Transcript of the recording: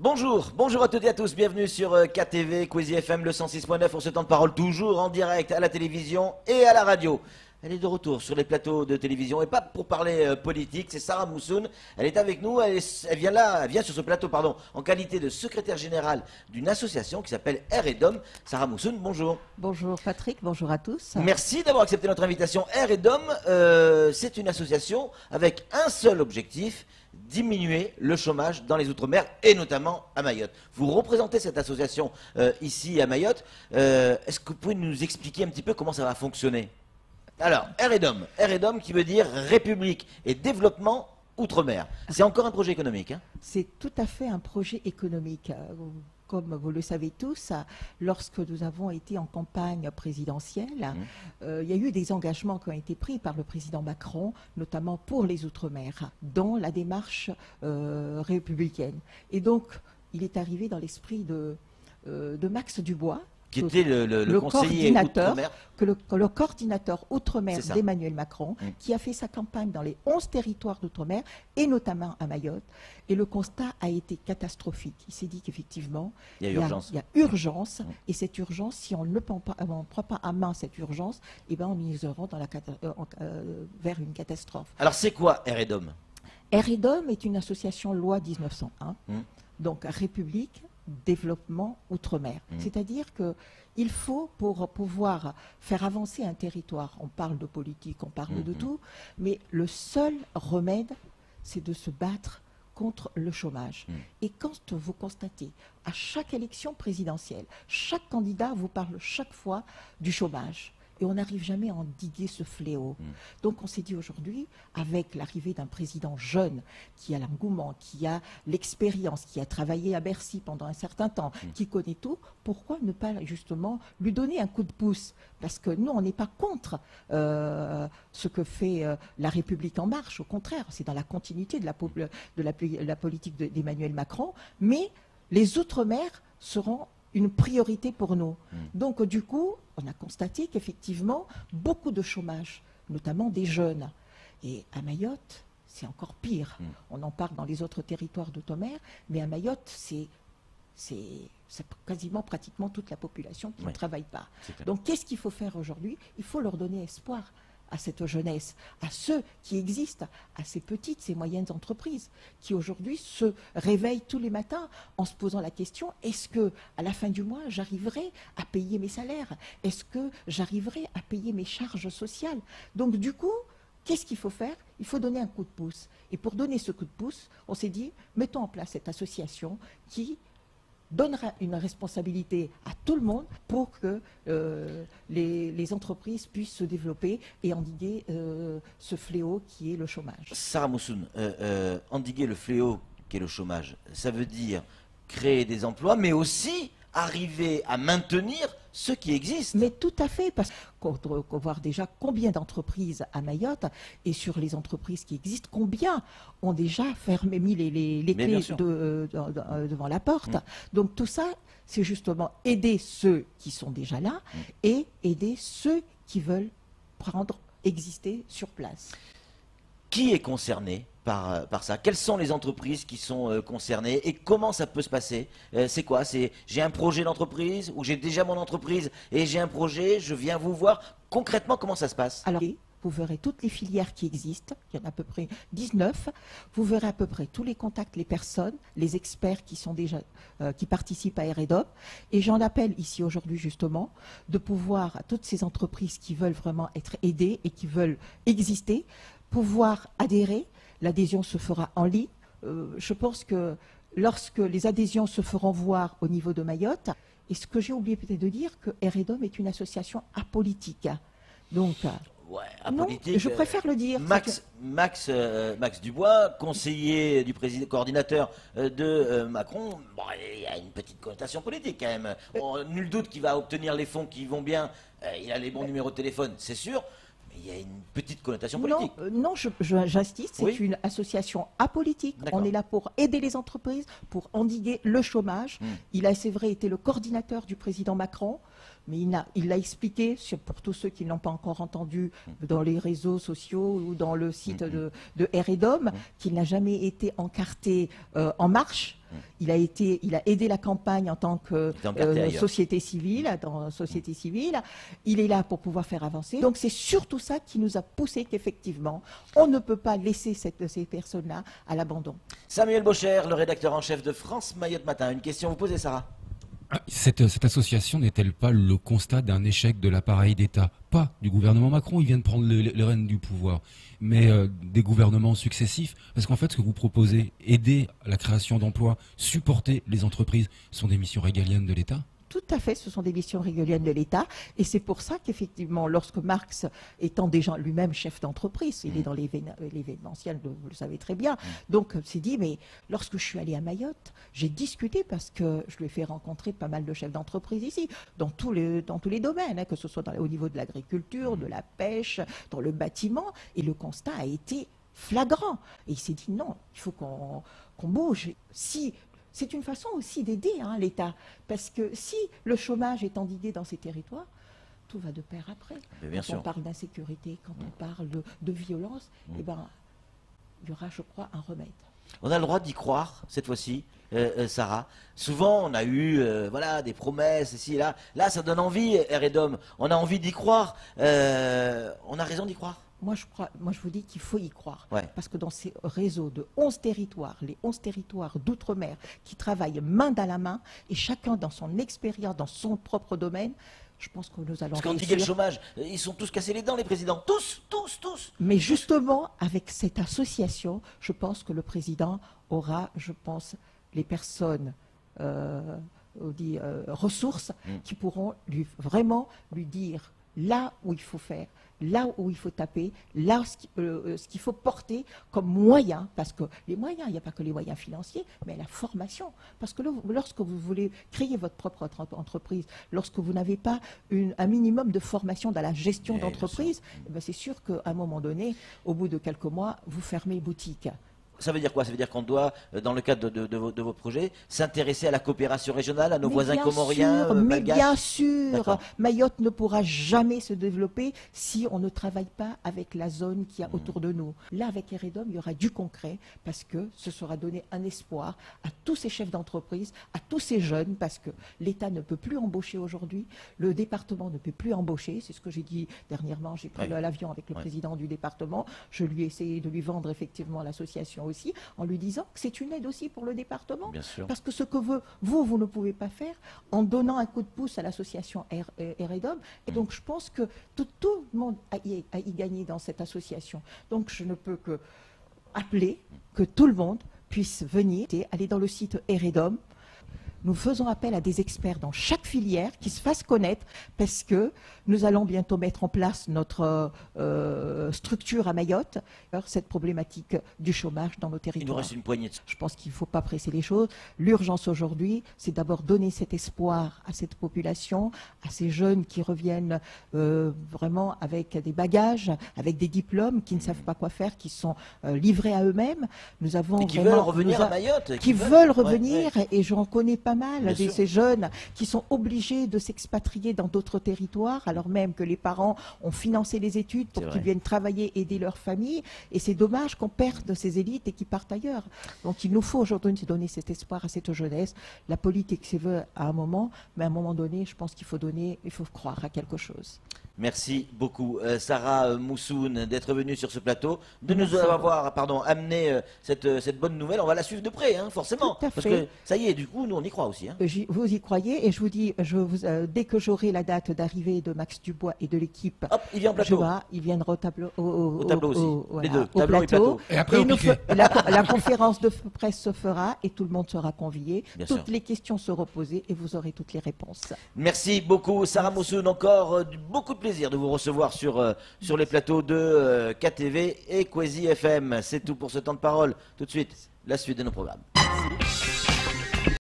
Bonjour, bonjour à toutes et à tous, bienvenue sur KTV, Quizy FM, le 106.9 pour ce temps de parole, toujours en direct à la télévision et à la radio. Elle est de retour sur les plateaux de télévision et pas pour parler politique, c'est Sarah Moussoun. Elle est avec nous, elle vient sur ce plateau en qualité de secrétaire générale d'une association qui s'appelle Air et Dom. Sarah Moussoun, bonjour. Bonjour Patrick, bonjour à tous. Merci d'avoir accepté notre invitation. Air et Dom, c'est une association avec un seul objectif, diminuer le chômage dans les Outre-mer et notamment à Mayotte. Vous représentez cette association ici à Mayotte. Est-ce que vous pouvez nous expliquer un petit peu comment ça va fonctionner ? Alors, Air et Dom qui veut dire République et développement Outre-mer. C'est encore un projet économique, hein ? C'est tout à fait un projet économique. Comme vous le savez tous, lorsque nous avons été en campagne présidentielle, il y a eu des engagements qui ont été pris par le président Macron, notamment pour les Outre-mer, dans la démarche républicaine. Et donc, il est arrivé dans l'esprit de Max Dubois, qui était le conseiller Outre-mer. Le coordinateur Outre-mer d'Emmanuel Macron, qui a fait sa campagne dans les 11 territoires d'Outre-mer, et notamment à Mayotte. Et le constat a été catastrophique. Il s'est dit qu'effectivement, il y a urgence. Et cette urgence, si on ne prend pas à main cette urgence, eh ben on y ira vers une catastrophe. Alors c'est quoi Air et Dom ? Air et Dom est une association loi 1901, donc République, développement Outre-mer. C'est-à-dire qu'il faut, pour pouvoir faire avancer un territoire, on parle de politique, on parle de tout, mais le seul remède, c'est de se battre contre le chômage. Et quand vous constatez, à chaque élection présidentielle, chaque candidat vous parle chaque fois du chômage. Et on n'arrive jamais à endiguer ce fléau. Donc on s'est dit aujourd'hui, avec l'arrivée d'un président jeune, qui a l'engouement, qui a l'expérience, qui a travaillé à Bercy pendant un certain temps, qui connaît tout, pourquoi ne pas justement lui donner un coup de pouce? Parce que nous, on n'est pas contre ce que fait la République en marche, au contraire, c'est dans la continuité de la politique d'Emmanuel Macron, mais les Outre-mer seront une priorité pour nous. Donc du coup, on a constaté qu'effectivement, beaucoup de chômage, notamment des jeunes. Et à Mayotte, c'est encore pire. On en parle dans les autres territoires d'Outre-mer, mais à Mayotte, c'est quasiment pratiquement toute la population qui ne travaille pas. Donc qu'est-ce qu'il faut faire aujourd'hui? Il faut leur donner espoir à cette jeunesse, à ceux qui existent, à ces petites, ces moyennes entreprises, qui aujourd'hui se réveillent tous les matins en se posant la question, est-ce que à la fin du mois, j'arriverai à payer mes salaires? Est-ce que j'arriverai à payer mes charges sociales? Donc du coup, qu'est-ce qu'il faut faire? Il faut donner un coup de pouce. Et pour donner ce coup de pouce, on s'est dit, mettons en place cette association qui donnera une responsabilité à tout le monde pour que les entreprises puissent se développer et endiguer ce fléau qui est le chômage. Sarah Moussoun, endiguer le fléau qui est le chômage, ça veut dire créer des emplois, mais aussi arriver à maintenir ceux qui existent. Mais tout à fait, parce qu'on doit voir déjà combien d'entreprises à Mayotte, et sur les entreprises qui existent, combien ont déjà mis les clés devant la porte. Donc tout ça, c'est justement aider ceux qui sont déjà là et aider ceux qui veulent exister sur place. Qui est concerné par ça? Quelles sont les entreprises qui sont concernées et comment ça peut se passer? C'est quoi? J'ai un projet d'entreprise ou j'ai déjà mon entreprise et j'ai un projet, je viens vous voir. Concrètement, comment ça se passe? Alors, vous verrez toutes les filières qui existent, il y en a à peu près 19. Vous verrez à peu près tous les contacts, les personnes, les experts qui sont déjà qui participent à Air et Dom. Et j'en appelle ici aujourd'hui justement de pouvoir à toutes ces entreprises qui veulent vraiment être aidées et qui veulent exister, pouvoir adhérer. L'adhésion se fera en ligne. Je pense que lorsque les adhésions se feront voir au niveau de Mayotte, et ce que j'ai oublié peut-être de dire, que Air et Dom est une association apolitique. Donc, ouais, apolitique, non, je préfère le dire. Max Dubois, conseiller du président, coordinateur de Macron, bon, il y a une petite connotation politique quand même. Nul doute qu'il va obtenir les fonds qui vont bien. Il a les bons numéros de téléphone, c'est sûr. Il y a une petite connotation politique. Non, j'insiste, c'est une association apolitique. On est là pour aider les entreprises, pour endiguer le chômage. Il a, c'est vrai, été le coordinateur du président Macron. mais il l'a expliqué pour tous ceux qui ne l'ont pas encore entendu dans les réseaux sociaux ou dans le site de REDOM, qu'il n'a jamais été encarté En Marche. Il a aidé la campagne en tant que société civile, Il est là pour pouvoir faire avancer. Donc c'est surtout ça qui nous a poussé qu'effectivement, on ne peut pas laisser ces personnes-là à l'abandon. Samuel Bocher, le rédacteur en chef de France Mayotte Matin. Une question à vous poser, Sarah? Cette association n'est-elle pas le constat d'un échec de l'appareil d'État? Pas du gouvernement Macron, il vient de prendre les rênes du pouvoir, mais des gouvernements successifs. Parce qu'en fait, ce que vous proposez, aider à la création d'emplois, supporter les entreprises, sont des missions régaliennes de l'État? Tout à fait, ce sont des missions régaliennes de l'État. Et c'est pour ça qu'effectivement, lorsque Marx, étant déjà lui-même chef d'entreprise, il est dans l'événementiel, vous le savez très bien, donc s'est dit, mais lorsque je suis allé à Mayotte, j'ai discuté parce que je lui ai fait rencontrer pas mal de chefs d'entreprise ici, dans tous les domaines, hein, que ce soit au niveau de l'agriculture, de la pêche, dans le bâtiment, et le constat a été flagrant. Et il s'est dit, non, il faut qu'on bouge. C'est une façon aussi d'aider l'État, parce que si le chômage est endigué dans ces territoires, tout va de pair après. Quand on parle d'insécurité, quand on parle de violence, eh ben, il y aura, je crois, un remède. On a le droit d'y croire, cette fois-ci, Sarah. Souvent, on a eu des promesses, ici et là. Là, ça donne envie, REDOM. On a envie d'y croire. On a raison d'y croire. Moi, je vous dis qu'il faut y croire. Parce que dans ces réseaux de 11 territoires, les 11 territoires d'outre-mer qui travaillent main dans la main, et chacun dans son expérience, dans son propre domaine, je pense que nous allons réussir. Parce qu'on dit qu'il y a le chômage, ils sont tous cassés les dents, les présidents. Tous. Mais justement, avec cette association, je pense que le président aura, les personnes ressources qui pourront vraiment lui dire là où il faut faire, là où il faut taper, là ce qu'il faut porter comme moyen, parce que les moyens, il n'y a pas que les moyens financiers, mais la formation. Parce que lorsque vous voulez créer votre propre entreprise, lorsque vous n'avez pas un minimum de formation dans la gestion d'entreprise, c'est sûr qu'à un moment donné, au bout de quelques mois, vous fermez boutique. Ça veut dire quoi? Ça veut dire qu'on doit, dans le cadre de vos projets, s'intéresser à la coopération régionale, à nos voisins comoriens, mais bien sûr, Mayotte ne pourra jamais se développer si on ne travaille pas avec la zone qu'il y a autour de nous. Là, avec REDOM, il y aura du concret, parce que ce sera donné un espoir à tous ces chefs d'entreprise, à tous ces jeunes, parce que l'État ne peut plus embaucher aujourd'hui, le département ne peut plus embaucher, c'est ce que j'ai dit dernièrement, j'ai pris l'avion avec le président du département, je lui ai essayé de lui vendre effectivement l'association aussi, en lui disant que c'est une aide aussi pour le département. Parce que ce que vous ne pouvez pas faire en donnant un coup de pouce à l'association REDOM. Et donc je pense que tout le monde a y gagné dans cette association. Donc je ne peux que appeler que tout le monde puisse venir et aller dans le site REDOM. Nous faisons appel à des experts dans chaque filière qui se fassent connaître, parce que nous allons bientôt mettre en place notre structure à Mayotte, cette problématique du chômage dans nos territoires. Il nous reste une poignée de... Je pense qu'il ne faut pas presser les choses. L'urgence aujourd'hui, c'est d'abord donner cet espoir à cette population, à ces jeunes qui reviennent vraiment avec des bagages, avec des diplômes, qui ne savent pas quoi faire, qui sont livrés à eux-mêmes. Nous avons et qui veulent revenir à Mayotte. Qui veulent revenir, et j'en connais pas mal de ces jeunes qui sont obligés de s'expatrier dans d'autres territoires, alors même que les parents ont financé les études pour qu'ils viennent travailler, aider leur famille. Et c'est dommage qu'on perde ces élites et qu'ils partent ailleurs. Donc il nous faut aujourd'hui donner cet espoir à cette jeunesse. La politique, c'est vrai à un moment, mais à un moment donné, je pense qu'il faut croire à quelque chose. Merci beaucoup, Sarah Moussoun, d'être venue sur ce plateau, de nous avoir amené cette bonne nouvelle. On va la suivre de près, forcément. Tout à fait. Parce que ça y est, du coup, nous on y croit aussi. Vous y croyez, et je vous dis, dès que j'aurai la date d'arrivée de Max Dubois et de l'équipe, il vient au plateau. Ils viendront au tableau aussi. Les deux, au plateau. Et après, la conférence de presse se fera et tout le monde sera convié. Toutes les questions seront posées et vous aurez toutes les réponses. Merci beaucoup, Sarah Moussoun. Encore beaucoup de plaisir de vous recevoir sur les plateaux de KTV et Kwezi FM. C'est tout pour ce temps de parole. Tout de suite, la suite de nos programmes.